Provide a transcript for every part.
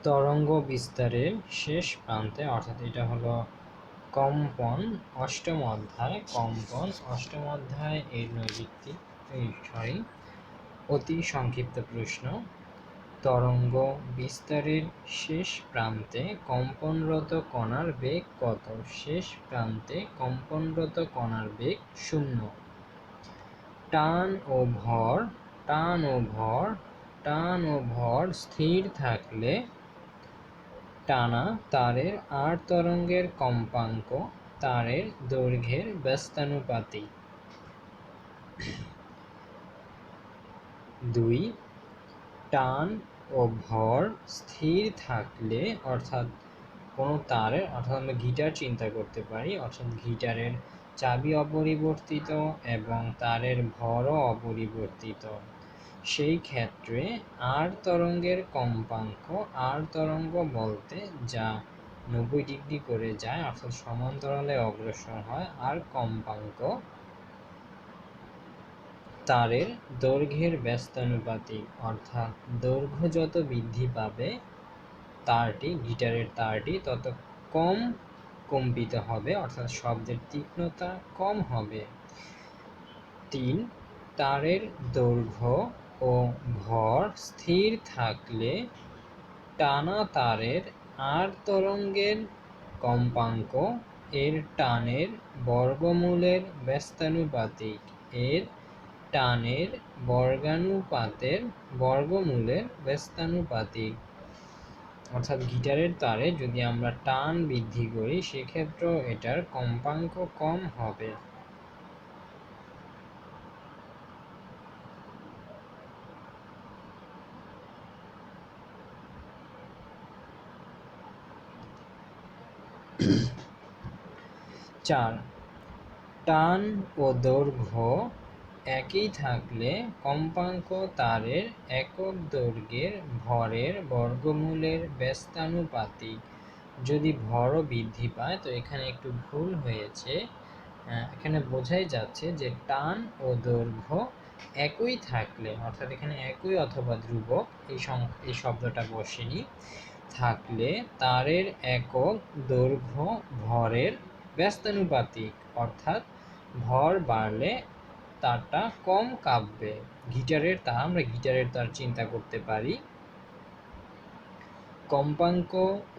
তরঙ্গ বিস্তারের শেষ প্রান্তে, অর্থাৎ এটা হলো কম্পন অষ্টম অধ্যায়, কম্পন অষ্টম অধ্যায় এর নৈর্ব্যক্তিক অতি সংক্ষিপ্ত প্রশ্ন। তরঙ্গ বিস্তারের শেষ প্রান্তে কম্পনরত কণার বেগ কত? শেষ প্রান্তে কম্পনরত কণার বেগ 0। টান ও ভর স্থির থাকলে টানা তারের আর তরঙ্গের কম্পাঙ্ক তারের দৈর্ঘ্যের ব্যস্তানুপাতিক। 2. টান ও ভর স্থির থাকলে, অর্থাৎ কোনো তারের, অর্থাৎ আমরা গিটার চিন্তা করতে পারি, অর্থাৎ গিটারের চাবি অপরিবর্তিত এবং তারের ভরও অপরিবর্তিত। সেই ক্ষেত্রে আর তরঙ্গের কম্পাঙ্ক, আর তরঙ্গ বলতে যা 90 ডিগ্রি করে যায়, অর্থাৎ সমান্তরালে অগ্রসর হয়, আর কম্পাঙ্ক তারের দৈর্ঘ্যের ব্যস্তানুপাতিক, অর্থাৎ দৈর্ঘ্য যত বৃদ্ধি পাবে তারটি, গিটারের তারটি তত কম কম্পিত হবে, অর্থাৎ শব্দের তীক্ষ্ণতা কম হবে। 3. তারের দৈর্ঘ্য ও ভর স্থির থাকলে টানা তারের আর তরঙ্গের কম্পাঙ্ক এর টানের বর্গমূলের ব্যস্তানুপাতিক, এর টানের বর্গমূলের ব্যস্তানুপাতিক। অর্থাৎ গিটারের তারে যদি আমরা টান বৃদ্ধি করি সেক্ষেত্রেও এটার কম্পাঙ্ক কম হবে। টান ও দৈর্ঘ্য একই থাকলে কম্পাঙ্ক তারের একক দৈর্ঘ্যের ভরের বর্গমূলের ব্যস্তানুপাতিক। যদি ভরও বৃদ্ধি পায়, তো এখানে একটু ভুল হয়েছে, এখানে বোঝাই যাচ্ছে যে টান ও দৈর্ঘ্য একই থাকলে, অর্থাৎ এখানে একই অথবা ধ্রুবক এই শব্দটা বসেনি, থাকলে তারের একক দৈর্ঘ্য ভরের ব্যস্তানুপাতিক, অর্থাৎ ভর বাড়লে তারটা কম কাঁপবে। আমরা গিটারের তার চিন্তা করতে পারি। কম্পাঙ্ক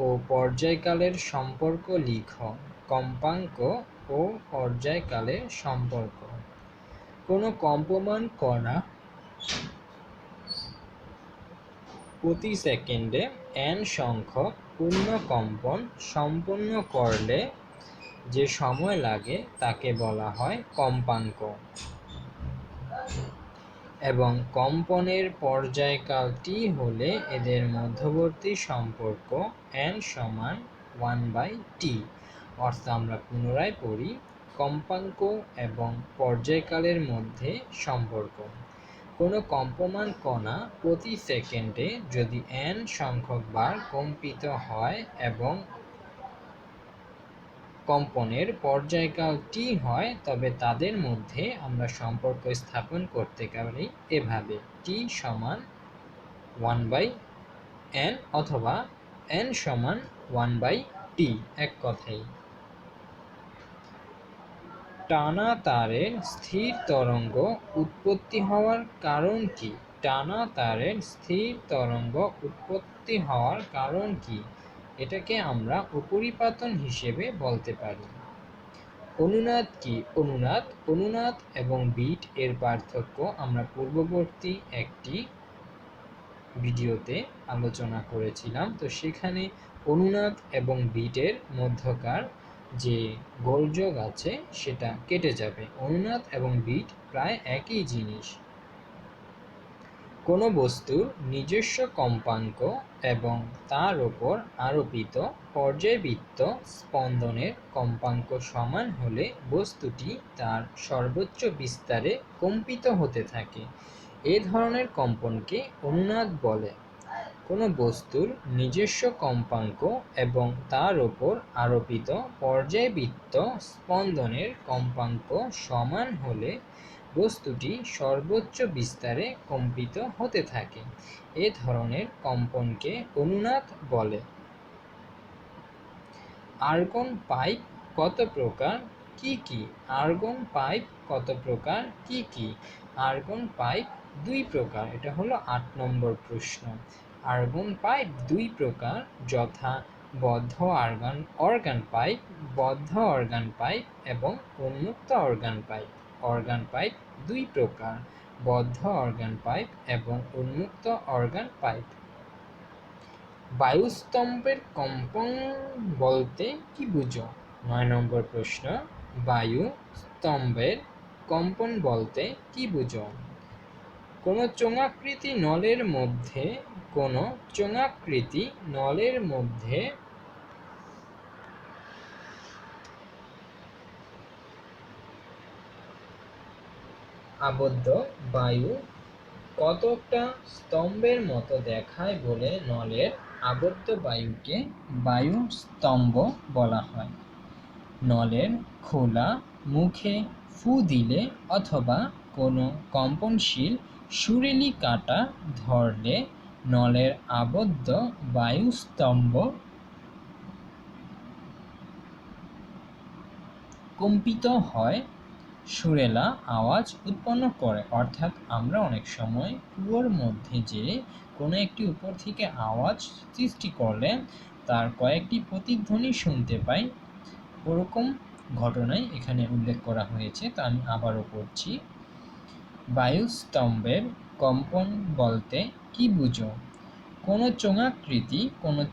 ও পর্যায়কালের সম্পর্ক লিখো। কম্পাঙ্ক ও পর্যায়কালের সম্পর্ক। কোনো কম্পমান কণা প্রতি সেকেন্ডে n সংখ্যক পূর্ণ কম্পন সম্পন্ন করলে যে সময় লাগে তাকে বলা হয় কম্পাঙ্ক, এবং কম্পনের পর্যায়কাল t হলে এদের মধ্যবর্তী সম্পর্ক n সমান 1/t। অর্থাৎ আমরা পুনরায় পড়ি, কম্পাঙ্ক এবং পর্যায়কালের মধ্যে সম্পর্ক। কোনো কম্পমান কণা প্রতি সেকেন্ডে যদি n সংখ্যক বার কম্পিত হয় এবং কম্পনের পর্যায়কাল t হয়, তবে তাদের মধ্যে আমরা সম্পর্ক স্থাপন করতে পারি এভাবে: t সমান 1/n অথবা n সমান 1/t। এক কথাই, টানা তারের স্থির তরঙ্গ উৎপত্তি হওয়ার কারণ কি? টানা তারের স্থির তরঙ্গ উৎপত্তি হওয়ার কারণ কি? এটাকে আমরা উপরিপাতন হিসেবে বলতে পারি। অনুনাদ কি? অনুনাদ এবং বিট এর পার্থক্য আমরা পূর্ববর্তী একটি ভিডিওতে আলোচনা করেছিলাম। তো সেখানে অনুনাদ এবং বিটের মধ্যকার যে গোলযোগ আছে সেটা কেটে যাবে। অনুনাদ এবং বিট প্রায় একই জিনিস। কোনো বস্তুর নিজস্ব কম্পাঙ্ক এবং তার উপর আরোপিত পর্যায়বৃত্ত স্পন্দনের কম্পাঙ্ক সমান হলে বস্তুটি তার সর্বোচ্চ বিস্তারে কম্পিত হতে থাকে। এ ধরনের কম্পনকে অনুনাদ বলে। কোনো বস্তুর নিজস্ব কম্পাঙ্ক এবং তার উপর আরোপিত পর্যায়বৃত্ত স্পন্দনের কম্পাঙ্ক সমান হলে বস্তুটি সর্বোচ্চ বিস্তারে কম্পিত হতে থাকে। এ ধরনের কম্পনকে অনুনাদ বলে। আর্গন পাইপ কত প্রকার, কি কি? আর্গন পাইপ কত প্রকার, কি কি? আর্গন পাইপ 2 প্রকার। এটা হলো 8 নম্বর প্রশ্ন। আর্গন পাইপ 2 প্রকার, যথা বদ্ধ অর্গান পাইপ, বদ্ধ অর্গান পাইপ এবং উন্মুক্ত অর্গান পাইপ। অর্গান পাইপ 2 প্রকার, বদ্ধ অর্গান পাইপ এবং উন্মুক্ত অর্গান পাইপ। বায়ুস্তম্ভের কম্পন বলতে কি বুঝো? 9 নম্বর প্রশ্ন। বায়ু স্তম্ভের কম্পন বলতে কি বুঝো? কোনো চোঙাকৃতি নলের মধ্যে আবদ্ধ বায়ু কতকটা স্তম্ভের মতো দেখায় বলে নলের আবদ্ধ বায়ুকে বায়ুস্তম্ভ বলা হয়। নলের খোলা মুখে ফু দিলে অথবা কোনো কম্পনশীল সুরেলি কাঁটা ধরলে নলের আবদ্ধ বায়ুস্তম্ভ কম্পিত হয়, সুরেলা আওয়াজ উৎপন্ন করে। অর্থাৎ আমরা অনেক সময় কুয়োর মধ্যে যে কোনো একটি উপর থেকে আওয়াজ সৃষ্টি করলে তার কয়েকটি প্রতিধ্বনি শুনতে পাই, ওরকম ঘটনাই এখানে উল্লেখ করা হয়েছে। তা আমি আবারও পড়ছি। বায়ুস্তম্ভের কম্পন বলতে কি বুঝো? কোনো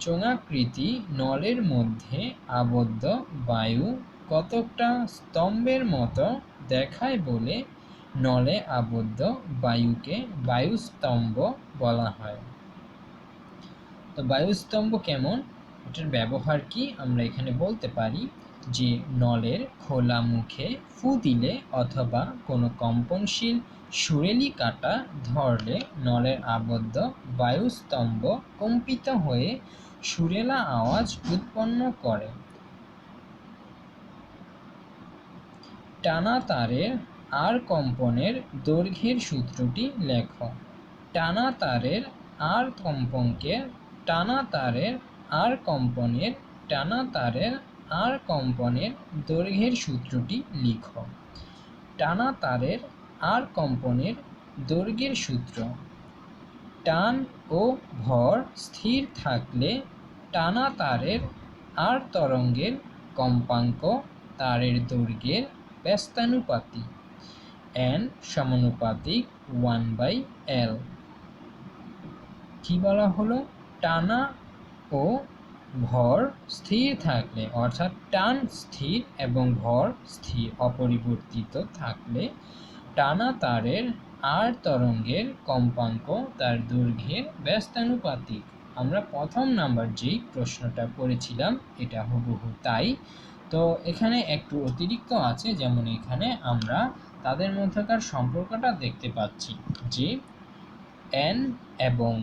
চোঙাকৃতি নলের মধ্যে আবদ্ধ বায়ু কতকটা স্তম্ভের মতো দেখায় বলে নলে আবদ্ধ বায়ুকে বায়ুস্তম্ভ বলা হয়। তো বায়ুস্তম্ভ কেমন, এটার ব্যবহার কি, আমরা এখানে বলতে পারি যে নলের খোলা মুখে ফু দিলে অথবা কোনো কম্পনশীল সুরেলি কাঁটা ধরলে নলের আবদ্ধ বায়ুস্তম্ভ কম্পিত হয়ে সুরেলা আওয়াজ উৎপন্ন করে। টানা তারের আর কম্পনের দৈর্ঘ্যের সূত্রটি লেখো। টানা তারের আর কম্পনের দৈর্ঘ্যের সূত্রটি লিখো। টানা তারের আর কম্পনের দৈর্ঘ্যের সূত্র: টান ও ভর স্থির থাকলে টানা তারের আর তরঙ্গের কম্পাঙ্ক তারের দৈর্ঘ্যের ব্যস্তানুপাতিক, n সমানুপাতিক 1/l। কি বলা হলো? টানা ও ভর স্থির থাকলে, অর্থাৎ টান স্থির এবং ভর স্থির অপরিবর্তিত থাকলে টানা তারের আর তরঙ্গের কম্পাঙ্ক তার দৈর্ঘ্যের ব্যস্তানুপাতিক। আমরা প্রথম নাম্বার যেই প্রশ্নটা পড়েছিলাম এটা হুবহু তাই। তো এখানে একটু অতিরিক্ত আছে, যেমন এখানে আমরা তাদের মধ্যকার সম্পর্কটা দেখতে পাচ্ছি যে n এবং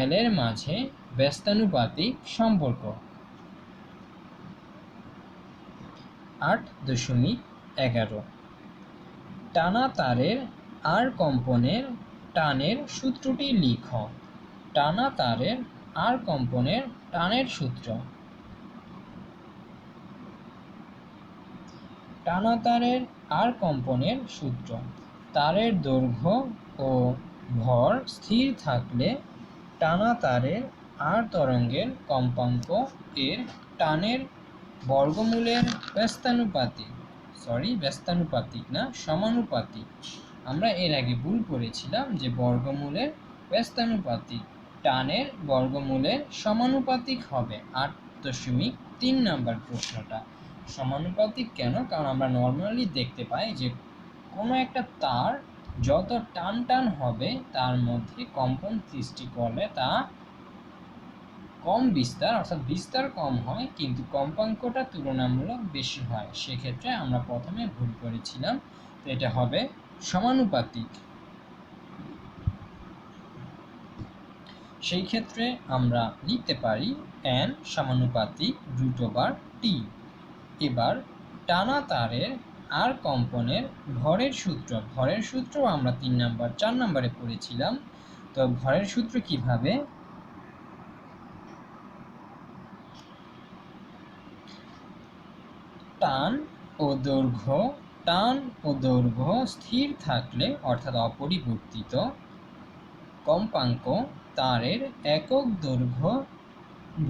l এর মাঝে ব্যস্তানুপাতিক সম্পর্ক। 8.11 টানা তারের আর কম্পনের টানের সূত্রটি লিখো। টানা তারের আর কম্পনের টানের সূত্র: টানা তারের আর কম্পনের সূত্র: তারের দৈর্ঘ্য ও ভর স্থির থাকলে টানা তারের আর তরঙ্গের কম্পাঙ্ক এর টানের বর্গমূলের সমানুপাতিক। আমরা এর আগে ভুল করেছিলাম যে বর্গমূলের ব্যস্তানুপাতিক, টানের বর্গমূলের সমানুপাতিক হবে। 8.3 নাম্বার প্রশ্নটা সমানুপাতিক কেন? কারণ আমরা নর্মালি দেখতে পাই যে কোনো একটা তার যত টান হবে তার মধ্যে কম্পন সৃষ্টি করলে তা কম বিস্তার, অর্থাৎ বিস্তার কম হয় কিন্তু কম্পাঙ্কটা তুলনামূলক বেশি হয়। সেক্ষেত্রে আমরা প্রথমে ভুল করেছিলাম, তো এটা হবে সমানুপাতিক। সেই ক্ষেত্রে আমরা লিখতে পারি n সমানুপাতিক √t। এবার টানা তারের আর কম্পনের ভরের সূত্র আমরা 4 নম্বরে পড়েছিলাম। তো ভরের সূত্র কিভাবে? টান ও দৈর্ঘ্য স্থির থাকলে অর্থাৎ অপরিবর্তিত, কম্পাঙ্ক তারের একক দৈর্ঘ্য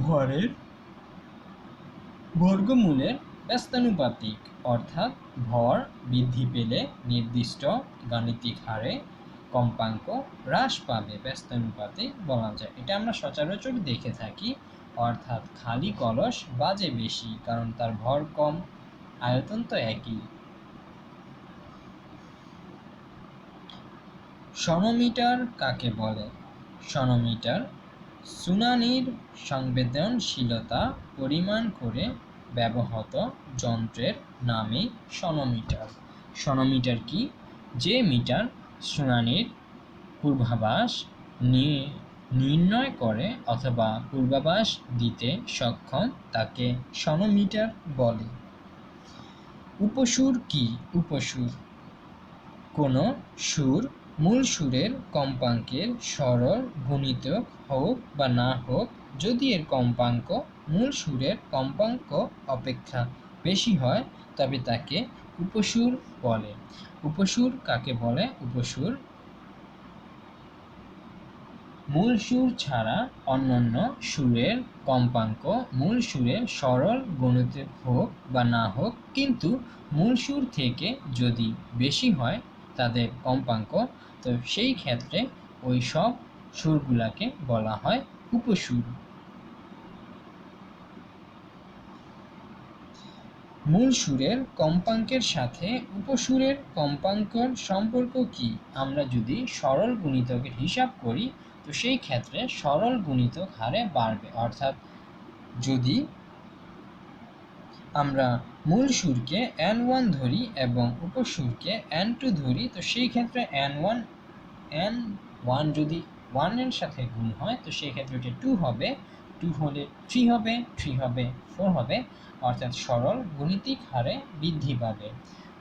ভরের বর্গমূলের ব্যস্তানুপাতিক, অর্থাৎ ভর বৃদ্ধি পেলে নির্দিষ্ট গাণিতিক হারে কম্পাঙ্ক হ্রাস পাবে, ব্যস্তানুপাতিক বলা যায়। এটা আমরা সচরাচর দেখে থাকি, অর্থাৎ খালি কলস বাজে বেশি, কারণ তার ভর কম, আয়তন তো একই। সনোমিটার কাকে বলে? সনোমিটার শুনানির সংবেদনশীলতা পরিমাণ করে ব্যবহৃত যন্ত্রের নামই সনোমিটার। সনোমিটার কি? যে মিটার শুনানির পূর্বাভাস নির্ণয় করে অথবা পূর্বাভাস দিতে সক্ষম তাকে সনোমিটার বলে। উপসুর কি? উপসুর কোনো সুর মূল সুরের কম্পাঙ্কের সরল গুণিতক হোক বা না হোক, যদি এর কম্পাঙ্ক মূল সুরের কম্পাঙ্ক অপেক্ষা বেশি হয় তবে তাকে উপসুর বলে। উপসুর কাকে বলে? উপসুর মূল সুর ছাড়া অন্যান্য সুরের কম্পাঙ্ক মূল সুরের সরল গুণিতক হোক বা না হোক, কিন্তু মূল সুর থেকে যদি বেশি হয় তাদের কম্পাঙ্ক, তো সেই ক্ষেত্রে ওই সব সুরগুলাকে বলা হয় উপসুর। মূল সুরের কম্পাঙ্কের সাথে উপসুরের কম্পাঙ্কের সম্পর্ক কি? আমরা যদি সরল গুণিতকের হিসাব করি তো সেই ক্ষেত্রে সরল গুণিতক হারে বাড়বে, অর্থাৎ যদি আমরা মূল সুরকে n1 ধরি এবং উপসুরকে n2 ধরি, তো সেই ক্ষেত্রে n1 যদি 1 এর সাথে গুণ হয় তো সেই ক্ষেত্রে এটা 2 হবে, 2 হলে 3 হবে, 3 হবে 4 হবে, অর্থাৎ সরল গুণিতিক হারে বৃদ্ধি পাবে।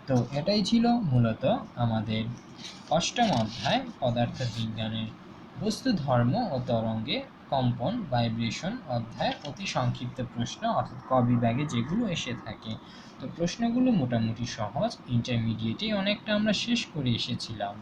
তো এটাই ছিল মূলত আমাদের 8ম অধ্যায় পদার্থবিজ্ঞানের বস্তু ধর্ম ও তরঙ্গে কম্পন ভাইব্রেশন অধ্যায় অতি সংক্ষিপ্ত প্রশ্ন, অর্থাৎ ক বিভাগে যেগুলো এসে থাকে। তো প্রশ্নগুলো মোটামুটি সহজ, ইন্টারমিডিয়েটে অনেকটা আমরা শেষ করে এসেছিলাম।